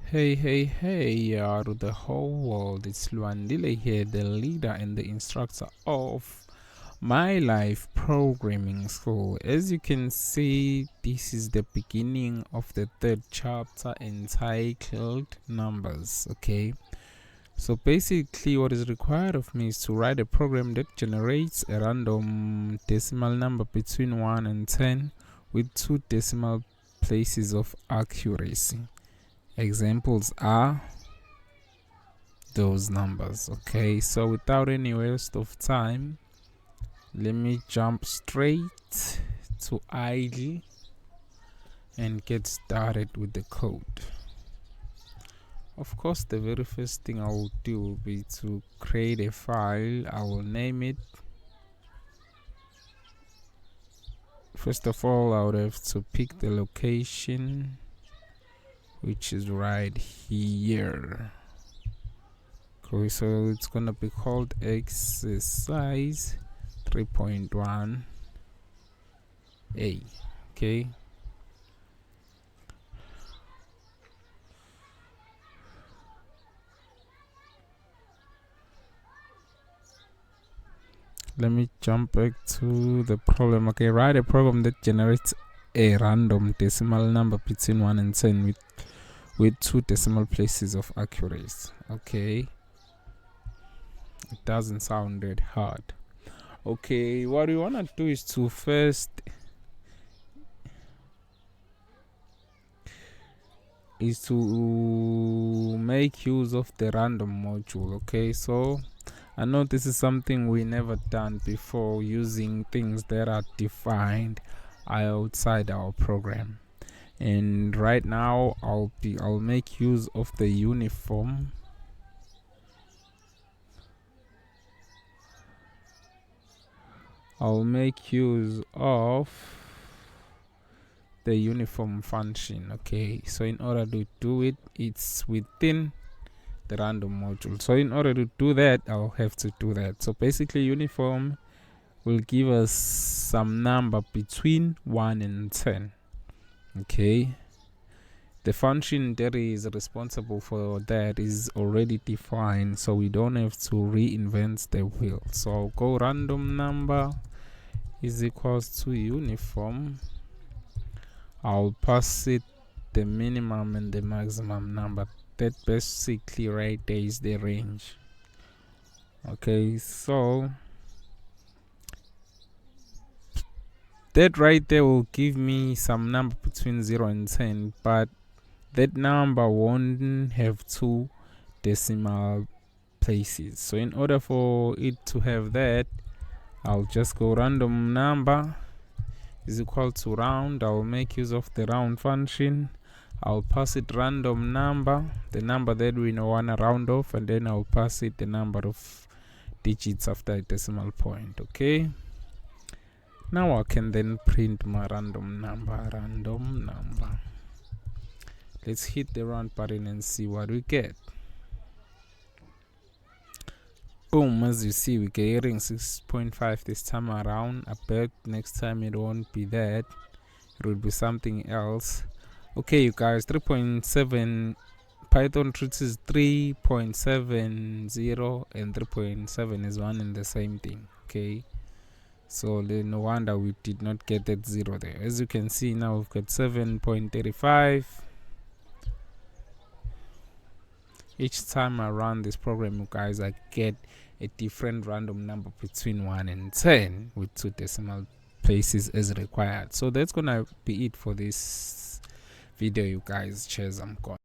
Hey, to the whole world. It's Luandile here, the leader and the instructor of My Life Programming School. As you can see, this is the beginning of the third chapter entitled Numbers. Okay, so basically, what is required of me is to write a program that generates a random decimal number between 1 and 10 with 2 decimal places of accuracy. Examples are those numbers. Okay, so without any waste of time, let me jump straight to idle and get started with the code. Of course, the very first thing I will do will be to create a file. I will name it. First of all, I would have to pick the location, which is right here. Okay, so it's gonna be called exercise 3.1a. Okay, let me jump back to the problem. Okay, write a program that generates a random decimal number between 1 and 10 with 2 decimal places of accuracy. Okay, it doesn't sound that hard. Okay, what we want to do is to first make use of the random module. Okay, so I know this is something we never done before, using things that are defined outside our program. And right now I'll make use of the uniform. I'll make use of the uniform function. Okay, so in order to do it, it's within the random module. So in order to do that, I'll have to do that. So basically, uniform will give us some number between 1 and 10. Okay, the function that is responsible for that is already defined, so we don't have to reinvent the wheel. So I'll go random number is equals to uniform. I'll pass it the minimum and the maximum number. That basically right there is the range. Okay, so that right there will give me some number between 0 and 10, but that number won't have 2 decimal places. So in order for it to have that, I'll just go random number is equal to round. I'll make use of the round function. I'll pass it random number, the number that we want to round off, and then I'll pass it the number of digits after a decimal point. Okay, now I can then print my random number. Let's hit the run button and see what we get. Boom, as you see, we're getting 6.5 this time around. I bet next time it won't be that, it will be something else. Okay, you guys, 3.7 Python treats 3.70 and 3.7 is one and the same thing. Okay, so no wonder we did not get that 0 there. As you can see, now we've got 7.35. Each time I run this program, you guys, I get a different random number between 1 and 10 with 2 decimal places as required. So that's gonna be it for this video, you guys. Cheers, I'm gone.